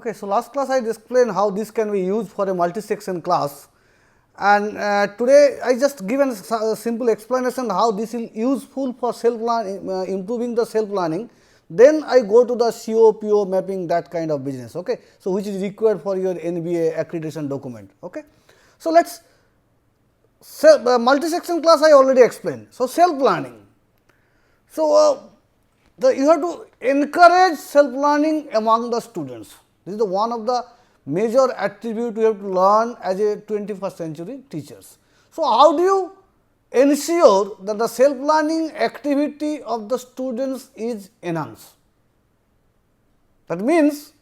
Okay, so last class I explained how this can be used for a multi-section class, and today I just given a simple explanation how this is useful for self learning, improving the self learning. Then I go to the CO, PO mapping, that kind of business. Okay, so which is required for your NBA accreditation document. Okay, so let's multi-section class I already explained. So self learning. So you have to encourage self learning among the students. This is the one of the major attribute you have to learn as a 21st century teachers. So how do you ensure that the self learning activity of the students is enhanced? That means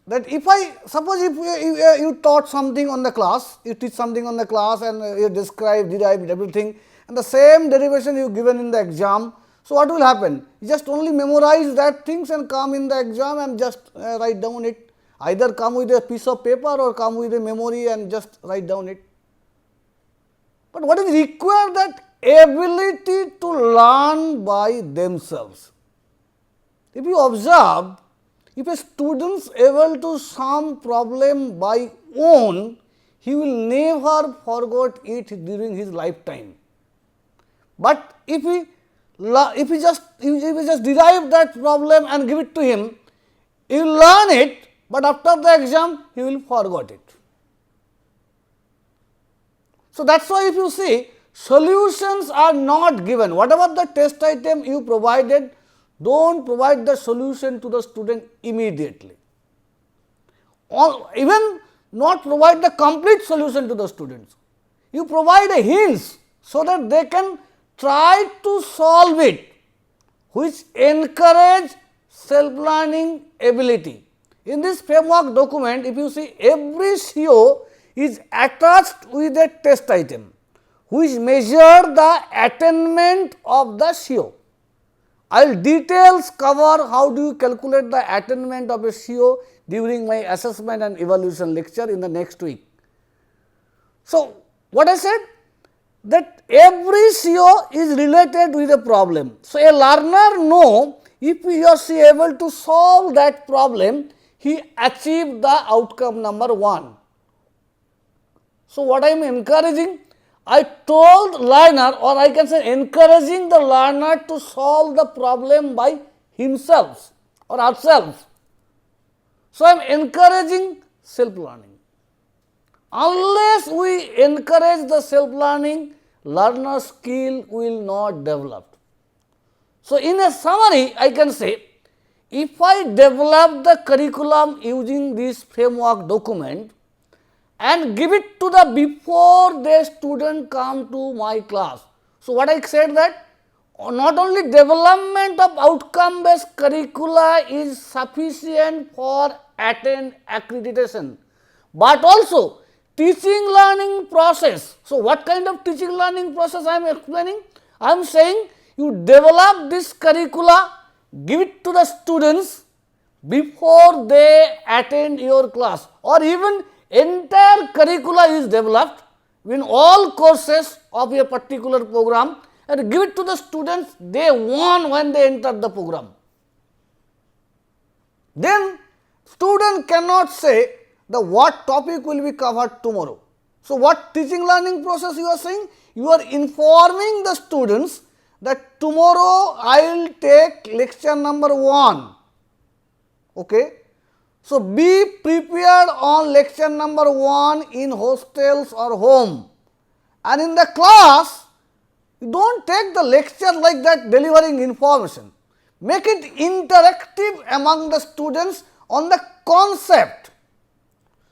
that if I suppose if you taught something on the class, you teach something on the class and you describe, derived everything, and the same derivation you given in the exam. So what will happen? You just only memorize that things and come in the exam and just write down it. Either come with a piece of paper or come with a memory and just write down it. But what is required, that ability to learn by themselves. If you observe, if a student is able to solve problem by own, he will never forget it during his lifetime. But if he just derive that problem and give it to him, he will learn it, but after the exam he will forget it. So that is why if you see, solutions are not given. Whatever the test item you provided, do not provide the solution to the student immediately, or even not provide the complete solution to the students. You provide a hints so that they can try to solve it, which encourage self learning ability. In this framework document, if you see, every CO is attached with a test item, which measure the attainment of the CO. I will details cover how do you calculate the attainment of a CO during my assessment and evaluation lecture in the next week. So, what I said, that every CO is related with a problem. So, a learner know if he or she able to solve that problem, he achieved the outcome number 1. So, what I am encouraging? I told learner, or I can say encouraging the learner to solve the problem by himself or herself. So, I am encouraging self learning. Unless we encourage the self learning, learner skill will not develop. So, in a summary, I can say, if I develop the curriculum using this framework document and give it to the before the student come to my class. So, what I said, that not only development of outcome based curricula is sufficient for attain accreditation, but also teaching learning process. So, what kind of teaching learning process I am explaining? I am saying you develop this curricula, give it to the students before they attend your class, or even entire curricula is developed in all courses of a particular program and give it to the students day 1 when they enter the program. Then student cannot say the what topic will be covered tomorrow. So, what teaching learning process you are saying? You are informing the students that tomorrow I will take lecture number 1. Okay. So, be prepared on lecture number 1 in hostels or home, and in the class you do not take the lecture like that delivering information. Make it interactive among the students on the concept.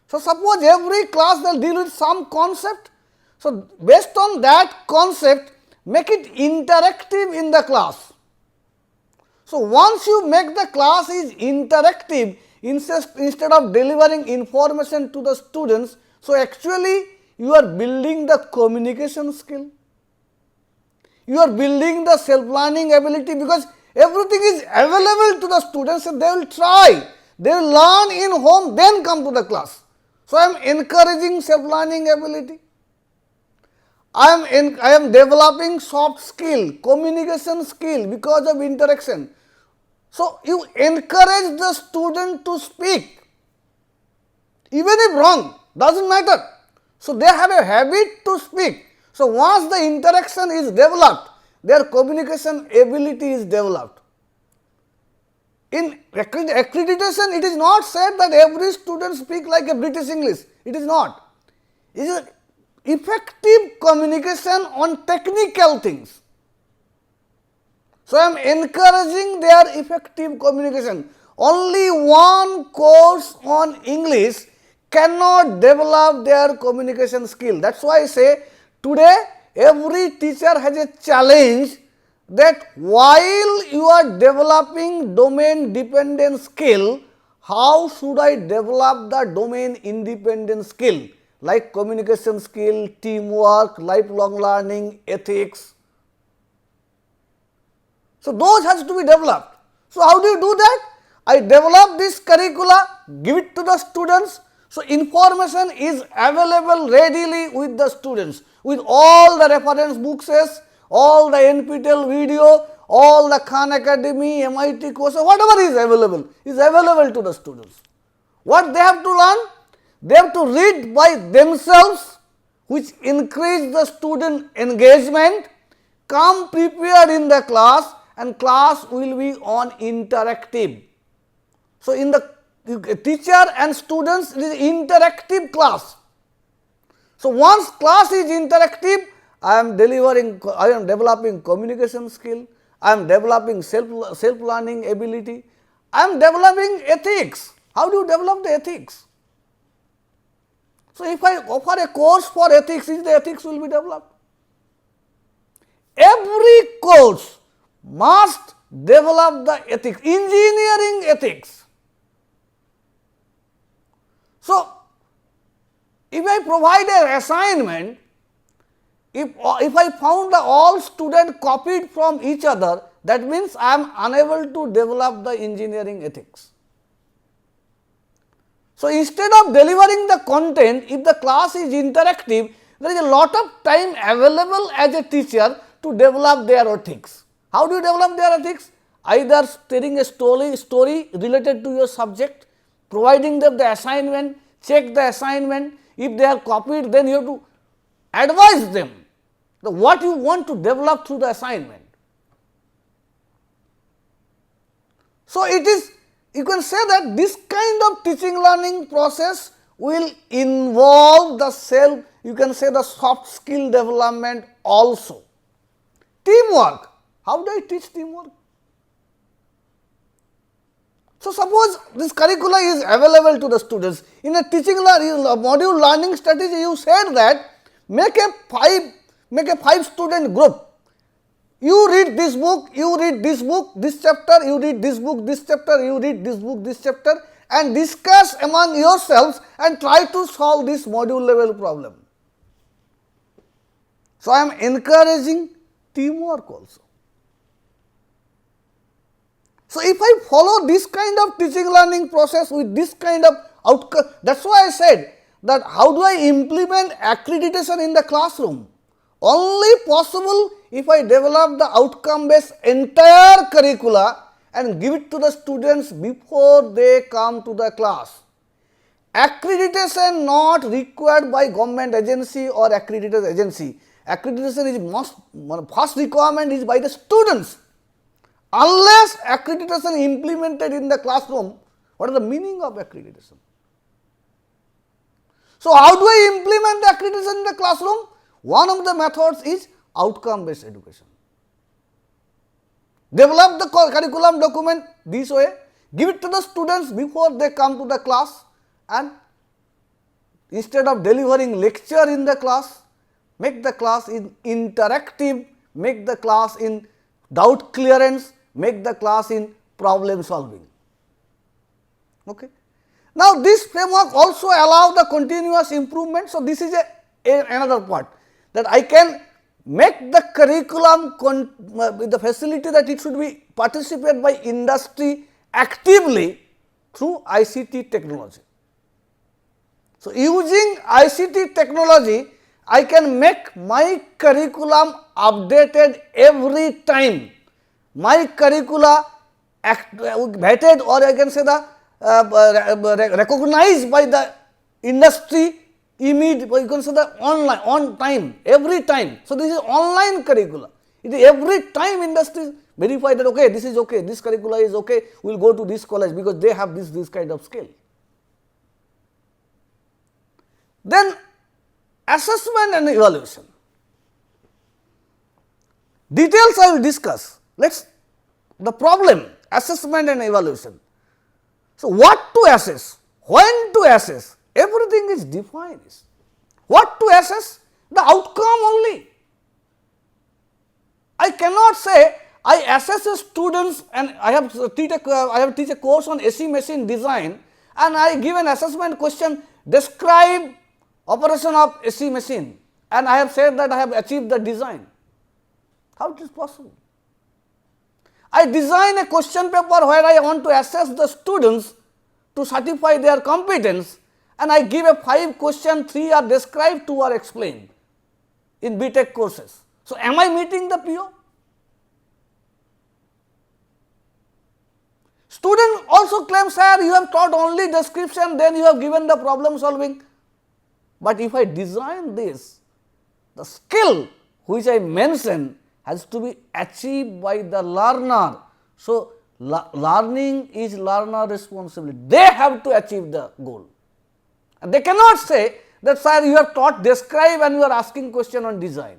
So, suppose every class will deal with some concept. So, based on that concept, make it interactive in the class. So, once you make the class is interactive, instead of delivering information to the students, so actually you are building the communication skill, you are building the self learning ability, because everything is available to the students and they will try, they will learn in home, then come to the class. So, I am encouraging self learning ability. I am developing soft skill, communication skill because of interaction. So, you encourage the student to speak. even if wrong, doesn't matter. So, they have a habit to speak. So, once the interaction is developed, their communication ability is developed. In accreditation, it is not said that every student speak like a British English. It is not. It is effective communication on technical things. So, I am encouraging their effective communication. Only one course on English cannot develop their communication skill. That is why I say today every teacher has a challenge that while you are developing domain dependent skill, how should I develop the domain independent skill like communication skill, teamwork, lifelong learning, ethics. So, those has to be developed. So, how do you do that? I develop this curricula, give it to the students. So, information is available readily with the students with all the reference books, all the NPTEL video, all the Khan Academy, MIT courses, whatever is available to the students. What they have to learn? They have to read by themselves, which increase the student engagement, come prepared in the class, and class will be on interactive. So, in the teacher and students, it is interactive class. So, once class is interactive, I am developing communication skill, I am developing self learning ability, I am developing ethics. How do you develop the ethics? So, if I offer a course for ethics, the ethics will be developed. Every course must develop the ethics, engineering ethics. So, if I provide an assignment, if I found that all students copied from each other, that means I am unable to develop the engineering ethics. So, instead of delivering the content, if the class is interactive, there is a lot of time available as a teacher to develop their ethics. How do you develop their ethics? Either telling a story related to your subject, providing them the assignment, check the assignment. If they are copied, then you have to advise them what you want to develop through the assignment. So, it is, you can say that this kind of teaching learning process will involve the you can say the soft skill development also. Teamwork. How do I teach teamwork? So, suppose this curricula is available to the students. In a module learning strategy, you said that make a 5 student group. You read this book, you read this book, this chapter, you read this book, this chapter, you read this book, this chapter, and discuss among yourselves and try to solve this module level problem. So, I am encouraging teamwork also. So, if I follow this kind of teaching learning process with this kind of outcome, that is why I said that how do I implement accreditation in the classroom? Only possible if I develop the outcome based entire curricula and give it to the students before they come to the class. Accreditation not required by government agency or accredited agency. Accreditation is first requirement is by the students. Unless accreditation implemented in the classroom, what is the meaning of accreditation? So, how do I implement the accreditation in the classroom? One of the methods is outcome based education. Develop the curriculum document this way, give it to the students before they come to the class, and instead of delivering lecture in the class, make the class in interactive, make the class in doubt clearance, make the class in problem solving. Okay. Now, this framework also allow the continuous improvement. So, this is another part that I can make the curriculum with the facility that it should be participated by industry actively through ICT technology. So, using ICT technology, I can make my curriculum updated every time. My curricula vetted, or I can say the recognized by the industry immediate, you can say the online, on time, every time. So, this is online curricula. It is every time industry verify that okay, this is okay, this curricula is okay, we will go to this college because they have this kind of skill. Then assessment and evaluation. Details I will discuss. The problem, assessment and evaluation. So, what to assess, when to assess, everything is defined. What to assess? The outcome only. I cannot say I assess a students and I have teach a course on AC machine design and I give an assessment question, describe operation of AC machine, and I have said that I have achieved the design. How it is possible? I design a question paper where I want to assess the students to certify their competence, and I give a 5 question, 3 are described, 2 are explained in BTech courses. So, am I meeting the PO? Student also claims, sir, you have taught only description, then you have given the problem solving. But if I design this, the skill which I mentioned has to be achieved by the learner. So, learning is learner responsibility. They have to achieve the goal. And they cannot say that, sir, you have taught describe and you are asking question on design.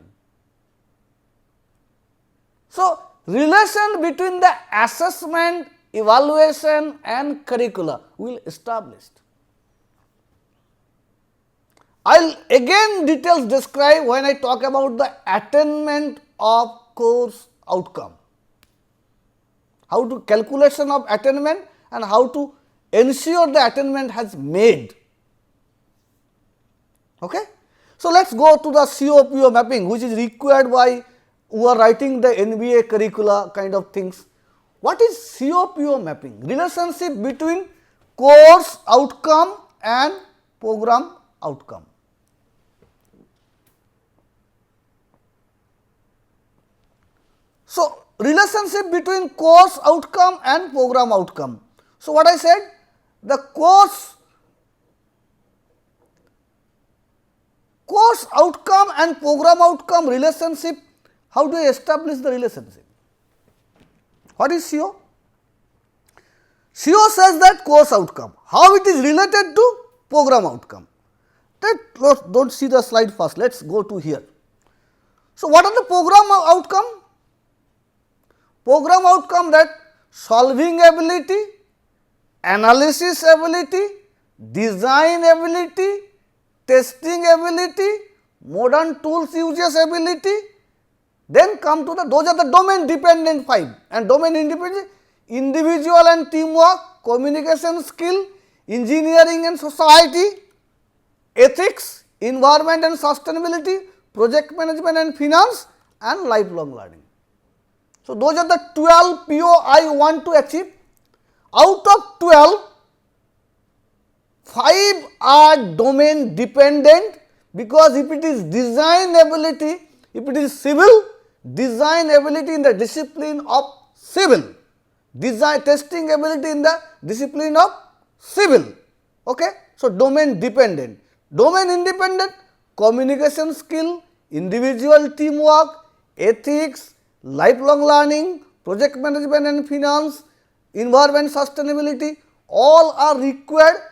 So, relation between the assessment, evaluation and curricula will established. I will again details describe when I talk about the attainment of course outcome. How to calculation of attainment and how to ensure the attainment has made. Okay? So, let us go to the COPO mapping which is required by who are writing the NBA curricula kind of things. What is COPO mapping? Relationship between course outcome and program outcome. So, relationship between course outcome and program outcome. So, what I said, the course outcome and program outcome relationship, how do I establish the relationship? What is CO? CO says that course outcome, how it is related to program outcome. Do not see the slide first, let us go to here. So, what are the program outcome? Program outcome, that solving ability, analysis ability, design ability, testing ability, modern tools uses ability, then come to those are the domain dependent 5 and domain independent, individual and teamwork, communication skill, engineering and society, ethics, environment and sustainability, project management and finance and lifelong learning. So, those are the 12 PO I want to achieve. Out of 12, 5 are domain dependent, because if it is design ability, if it is civil, design ability in the discipline of civil, design testing ability in the discipline of civil. Okay? So, domain dependent. Domain independent, communication skill, individual teamwork, ethics, lifelong learning, project management and finance, environment sustainability, all are required.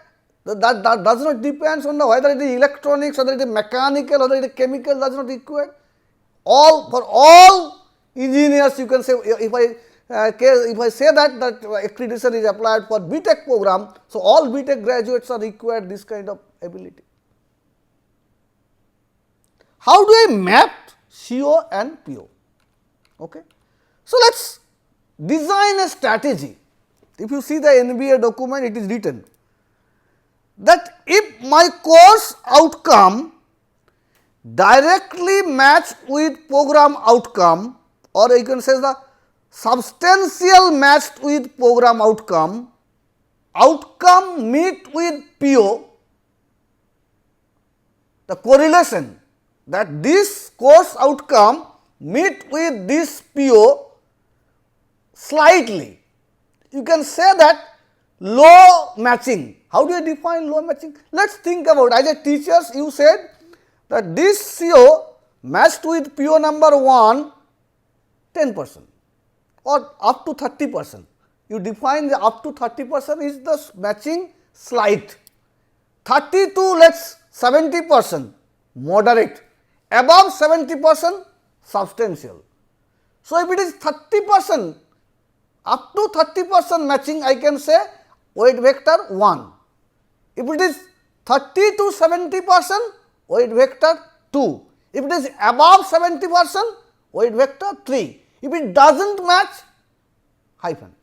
That does not depend on the whether it is electronics, whether it is mechanical, whether it is chemical, does not require. All for all engineers, you can say, if I say that accreditation is applied for BTech program, so all BTech graduates are required this kind of ability. How do I map CO and PO? Okay. So, let us design a strategy. If you see the NBA document, it is written that if my course outcome directly match with program outcome, or you can say the substantial matched with program outcome, outcome meet with PO, the correlation that this course outcome meet with this PO slightly, you can say that low matching, How do I define low matching? Let us think about, as a teachers you said that this CO matched with PO number 1 10% or up to 30%. You define the up to 30% is the matching slight, 30 to let us 70% moderate, above 70% substantial. So, if it is 30%, up to 30% matching, I can say weight vector 1. If it is 30 to 70%, weight vector 2. If it is above 70%, weight vector 3. If it does not match, hyphen.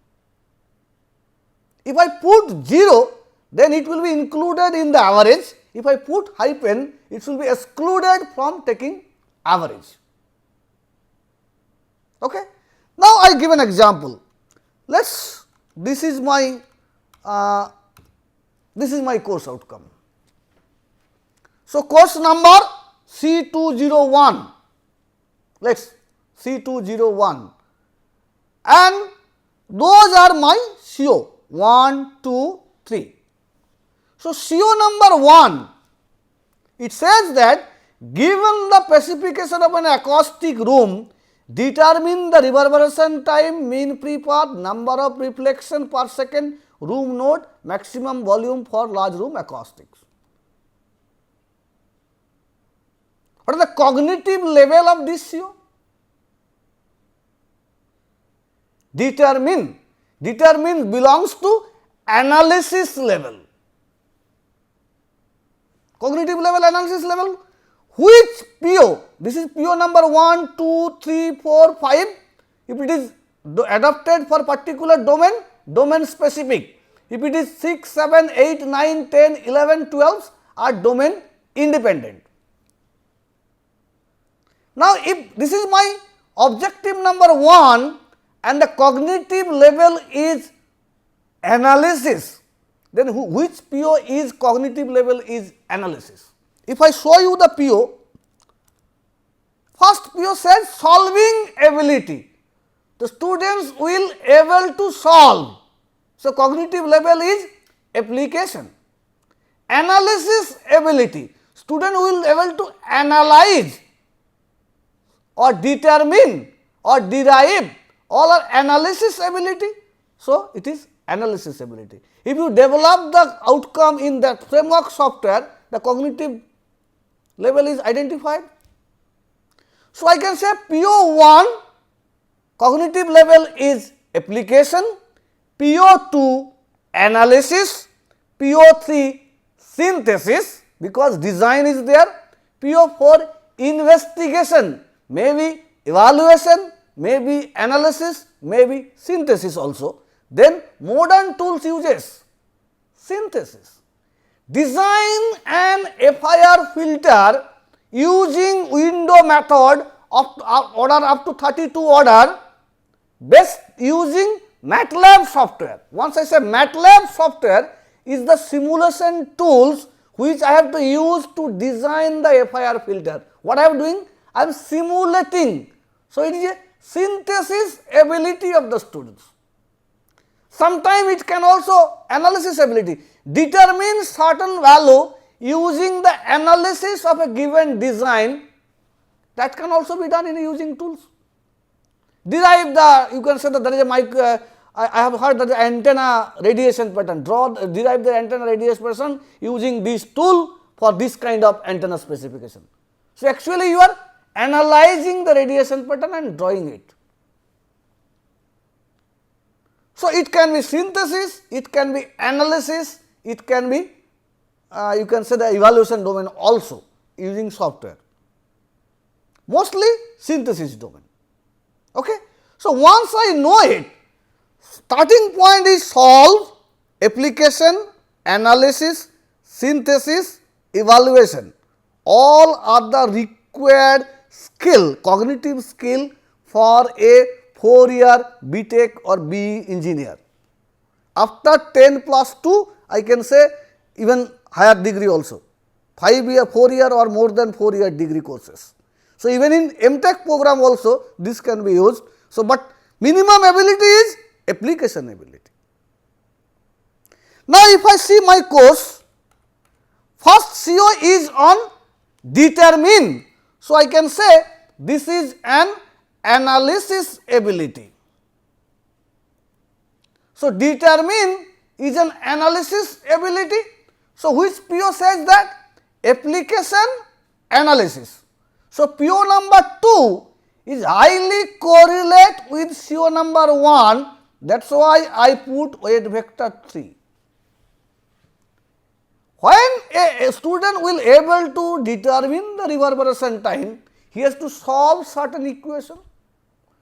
If I put 0, then it will be included in the average. If I put hyphen, it will be excluded from taking average. Okay. Now, I give an example. This is my course outcome. So, course number C201, let us C201, and those are my CO 1, 2, 3. So, CO number 1, it says that given the specification of an acoustic room, determine the reverberation time, mean free path, number of reflection per second, room node, maximum volume for large room acoustics. What is the cognitive level of this CO? Determine belongs to analysis level. Cognitive level, analysis level. Which PO? This is PO number 1, 2, 3, 4, 5. If it is adopted for particular domain, domain specific. If it is 6, 7, 8, 9, 10, 11, 12 are domain independent. Now, if this is my objective number 1 and the cognitive level is analysis, then which PO is cognitive level is analysis? If I show you the PO, first PO says solving ability. The students will able to solve. So, cognitive level is application. Analysis ability, student will able to analyze or determine or derive, all are analysis ability. So, it is analysis ability. If you develop the outcome in that framework software, the cognitive level is identified. So, I can say PO1 cognitive level is application, PO2 analysis, PO3 synthesis because design is there, PO4 investigation, maybe evaluation, maybe analysis, maybe synthesis also. Then modern tools uses synthesis. Design an FIR filter using window method of order up to 32 order best using MATLAB software. Once I say MATLAB software is the simulation tools which I have to use to design the FIR filter. What I am doing? I am simulating. So, it is a synthesis ability of the students. Sometimes it can also analysis ability, determine certain value using the analysis of a given design, that can also be done in using tools. Derive the, you can say that there is a mic, I have heard that the antenna radiation pattern, derive the antenna radiation pattern using this tool for this kind of antenna specification. So, actually you are analyzing the radiation pattern and drawing it. So, it can be synthesis, it can be analysis, it can be you can say the evaluation domain also using software, mostly synthesis domain. Okay. So, once I know it, starting point is solve, application, analysis, synthesis, evaluation, all are the required skill, cognitive skill for a 4-year BTech or BE engineer. After 10 plus 2, I can say even higher degree also, 5-year, 4-year or more than 4-year degree courses. So, even in MTech program also this can be used. So, but minimum ability is application ability. Now, if I see my course, first CO is on determine. So, I can say this is an analysis ability. So, determine is an analysis ability. So, which PO says that? Application analysis. So, PO number 2 is highly correlate with CO number 1, that is why I put weight vector 3. When a student will able to determine the reverberation time, he has to solve certain equation.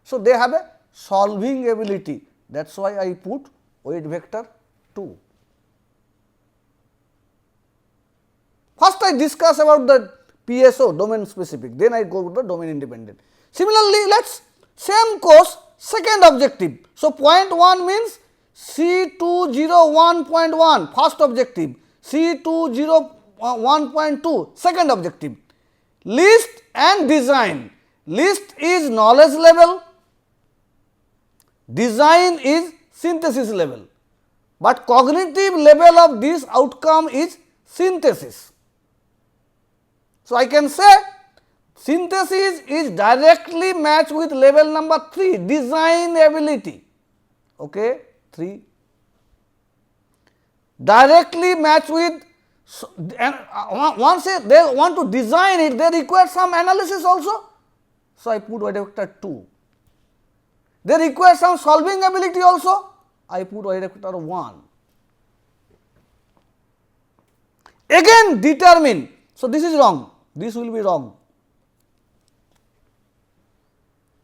So, they have a solving ability, that is why I put weight vector 2. First I discuss about the PSO, domain specific, then I go to the domain independent. Similarly, let us same course second objective. So, point 1 means C201.1 first objective, C201.2 second objective. List and design. List is knowledge level, design is synthesis level, but cognitive level of this outcome is synthesis. So, I can say synthesis is directly matched with level number 3, design ability, okay, 3. Directly matched with, and once they want to design it, they require some analysis also. So, I put weight vector 2. They require some solving ability also, I put weight vector 1. Again determine. So, this is wrong, this will be wrong.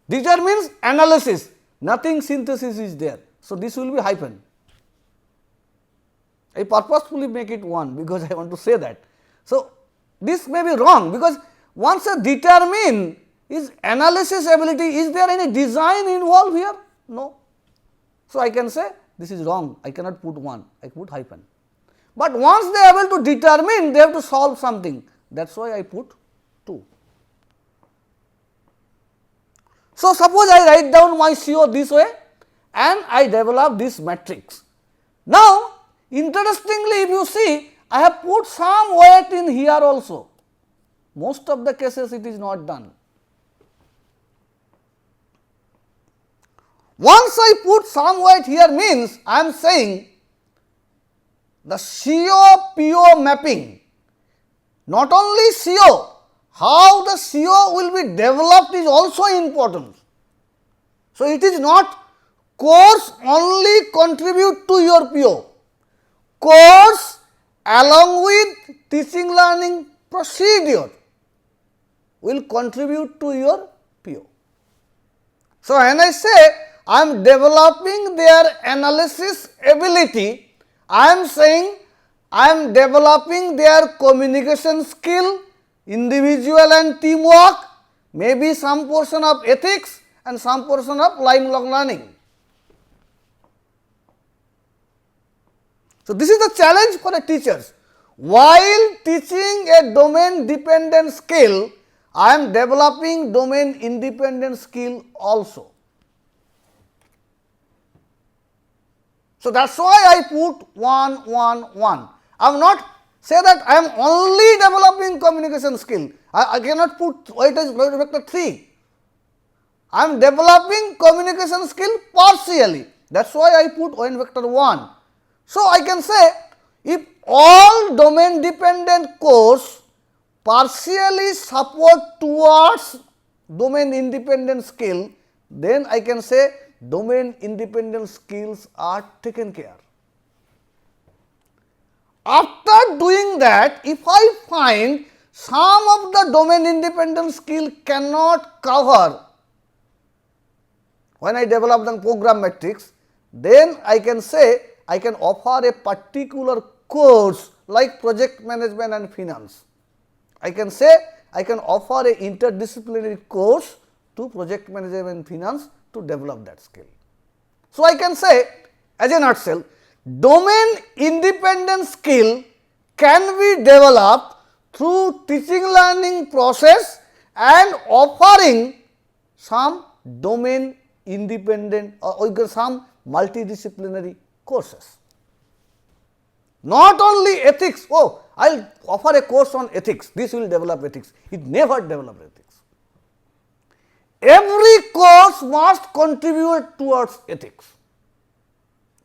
Determines analysis, nothing synthesis is there. So, this will be hyphen. I purposefully make it 1 because I want to say that. So, this may be wrong because once a determine is analysis ability, is there any design involved here? No. So, I can say this is wrong, I cannot put 1, I put hyphen. But once they are able to determine, they have to solve something, that is why I put 2. So, suppose I write down my CO this way and I develop this matrix. Now, interestingly, if you see, I have put some weight in here also. Most of the cases it is not done. Once I put some weight here means I am saying the CO PO mapping, not only CO, how the CO will be developed is also important. So, it is not course only contribute to your PO, course along with teaching learning procedure will contribute to your PO. So, when I say I am developing their analysis ability, I am saying I am developing their communication skill, individual and teamwork, maybe some portion of ethics and some portion of lifelong learning. So, this is the challenge for the teachers. While teaching a domain dependent skill, I am developing domain independent skill also. So, that is why I put 1, 1, 1. I am not say that I am only developing communication skill. I cannot put weight vector 3. I am developing communication skill partially. That is why I put weight vector 1. So, I can say if all domain dependent course partially support towards domain independent skill, then I can say domain independent skills are taken care. After doing that, if I find some of the domain independent skill cannot cover when I develop the program matrix, then I can say I can offer a particular course like project management and finance. I can say I can offer a interdisciplinary course to project management and finance to develop that skill. So, I can say as a nutshell, domain independent skill can be developed through teaching learning process and offering some domain independent or some multidisciplinary courses. Not only ethics, oh, I will offer a course on ethics, this will develop ethics. It never develops ethics. Every course must contribute towards ethics.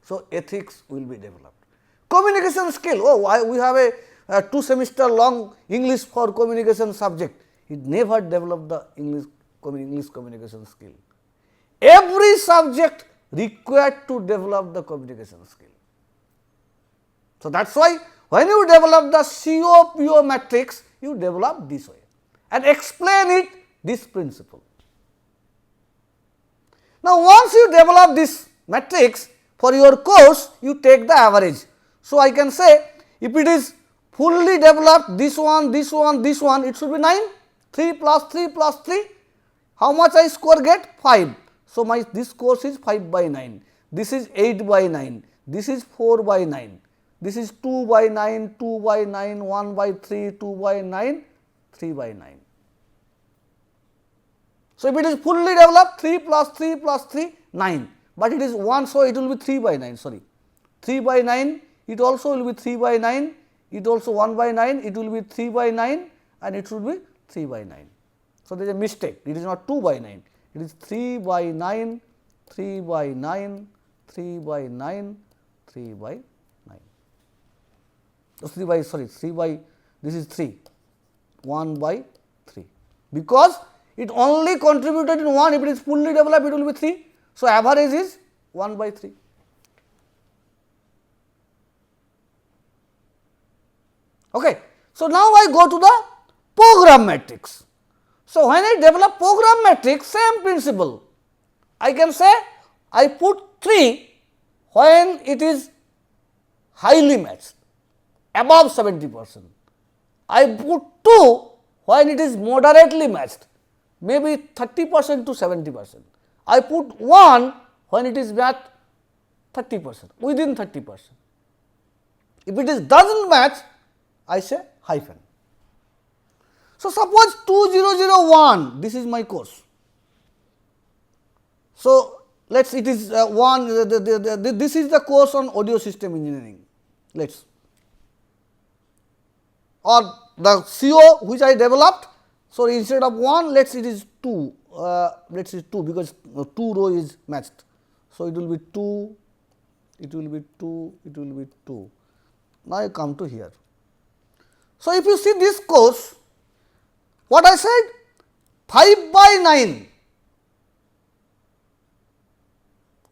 So, ethics will be developed. Communication skill, oh, we have a 2 semester long English for communication subject. It never developed the English communication skill. Every subject required to develop the communication skill. So, that is why when you develop the COPO matrix, you develop this way and explain it this principle. Now, once you develop this matrix for your course, you take the average. So, I can say if it is fully developed this one, this one, this one, it should be 9, 3 plus 3 plus 3, how much I score get? 5. So, this course is 5 by 9, this is 8 by 9, this is 4 by 9, this is 2 by 9, 2 by 9, 1 by 3, 2 by 9, 3 by 9. So, if it is fully developed 3 plus 3 plus 3, 9, but it is 1, so it will be 3 by 9, sorry, 3 by 9, it also will be 3 by 9, it also 1 by 9, it will be 3 by 9 and it should be 3 by 9. So, there is a mistake, it is not 2 by 9, it is 3 by 9, 3 by 9, 3 by 9, 3 by 9. So, 3 by, sorry, 3 by, this is 3, 1 by 3, because it only contributed in 1, if it is fully developed, it will be 3. So, average is 1 by 3. Okay. So, now I go to the program matrix. So, when I develop program matrix, same principle. I can say I put 3 when it is highly matched, above 70%. I put 2 when it is moderately matched, maybe 30% to 70%. I put 1 when it is matched 30%, within 30%. If it is does not match, I say hyphen. So, suppose 2001, this is my course. So, let us, it is this is the course on audio system engineering, let us, or the CO which I developed. So, instead of 1, let us, it is 2, let us, it is 2 because 2 row is matched. So, it will be 2, it will be 2, it will be 2. Now, I come to here. So, if you see this course, what I said 5 by 9,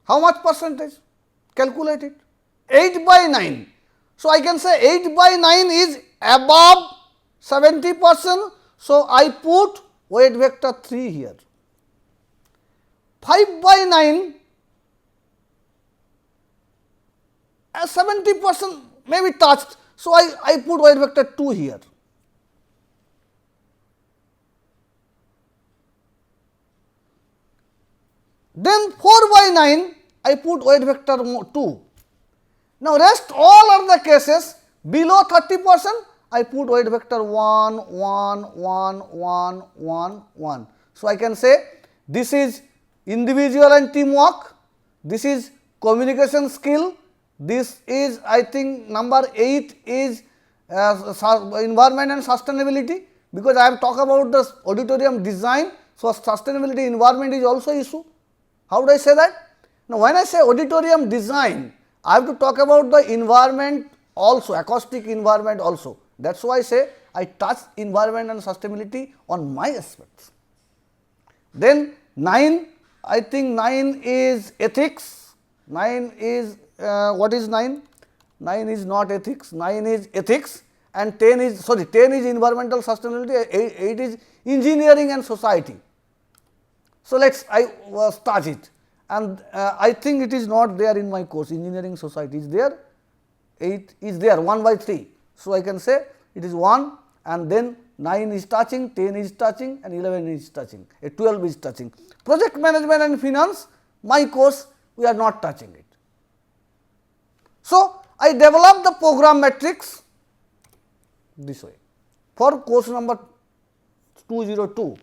how much percentage? Calculate it, 8 by 9. So, I can say 8 by 9 is above 70%. So, I put weight vector 3 here. 5 by 9 70% may be touched. So, I put weight vector 2 here. Then 4 by 9 I put weight vector 2. Now, rest all are the cases below 30%, I put weight vector 1, 1, 1, 1, 1, 1. So, I can say this is individual and teamwork, this is communication skill, this is I think number 8 is environment and sustainability, because I have talked about the auditorium design. So, sustainability environment is also issue. How do I say that? Now, when I say auditorium design, I have to talk about the environment also, acoustic environment also. That is why I say I touch environment and sustainability on my aspects. Then 9, I think 9 is ethics, 9 is what is 9? 9 is not ethics, 9 is ethics, and 10 is, sorry, 10 is environmental sustainability, 8 is engineering and society. So, let us I start it, and I think it is not there in my course. Engineering society is there, 8 is there, 1 by 3. So, I can say it is 1, and then 9 is touching, 10 is touching, and 11 is touching, 12 is touching. Project management and finance, my course we are not touching it. So, I developed the program matrix this way for course number 202.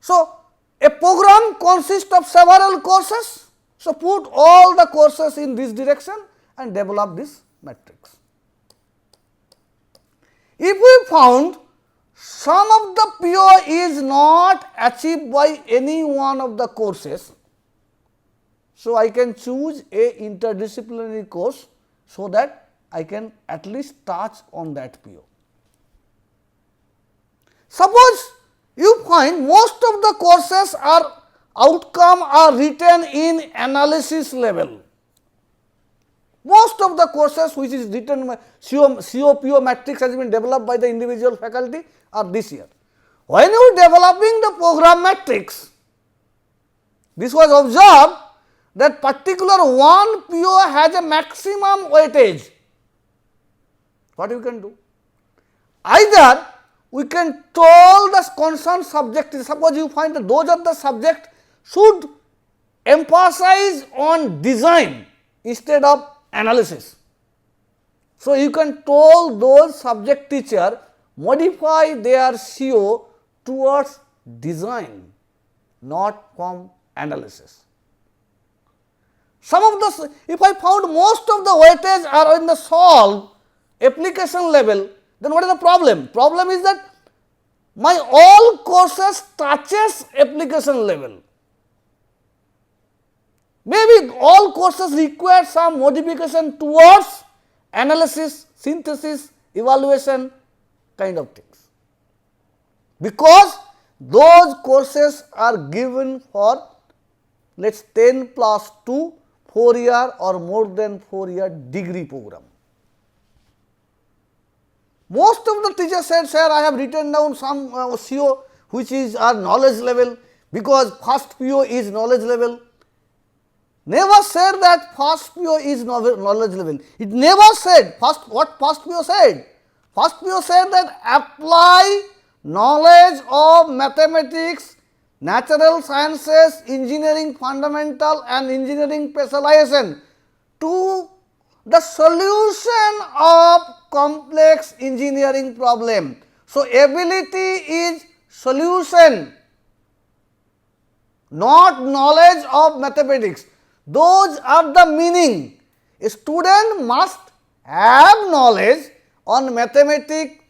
So, a program consists of several courses. So, put all the courses in this direction and develop this matrix. If we found some of the PO is not achieved by any one of the courses, so I can choose a interdisciplinary course, so that I can at least touch on that PO. Suppose you find most of the courses are outcome are written in analysis level. Most of the courses which is written by COPO matrix has been developed by the individual faculty are this year. When you developing the program matrix, this was observed that particular one PO has a maximum weightage. What you can do? Either we can toll the concerned subject, suppose you find that those are the subject should emphasize on design instead of analysis. So, you can toll those subject teacher modify their CO towards design, not from analysis. Some of the, if I found most of the weightage are in the solve application level, then what is the problem? Problem is that my all courses touches application level. Maybe all courses require some modification towards analysis, synthesis, evaluation kind of things, because those courses are given for let us 10 plus 2 4-year or more than 4-year degree program. Most of the teachers said, sir, I have written down some CO which is our knowledge level, because first PO is knowledge level. Never said that first PO is knowledge level. It never said what first PO said. First PO said that apply knowledge of mathematics, natural sciences, engineering fundamental and engineering specialization to the solution of complex engineering problem. So, ability is solution, not knowledge of mathematics. Those are the meaning. A student must have knowledge on mathematics,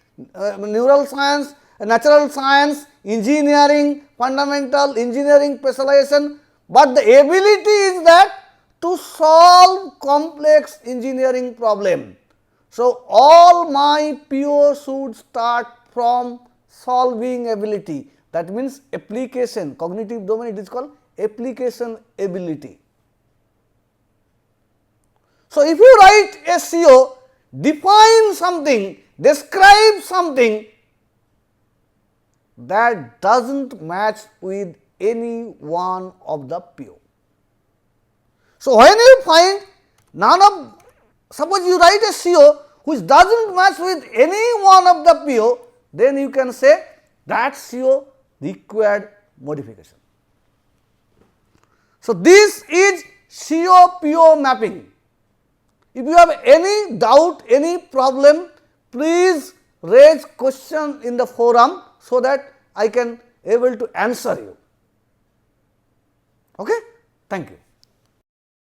neural science, natural science, engineering, fundamental engineering specialization, but the ability is that to solve complex engineering problem. So, all my PO should start from solving ability, that means application, cognitive domain, it is called application ability. So, if you write a CO, define something, describe something that does not match with any one of the PO. So, when you find none of, suppose you write a CO which does not match with any one of the PO, then you can say that CO required modification. So, this is CO-PO mapping. If you have any doubt, any problem, please raise question in the forum, so that I can able to answer you. Okay? Thank you.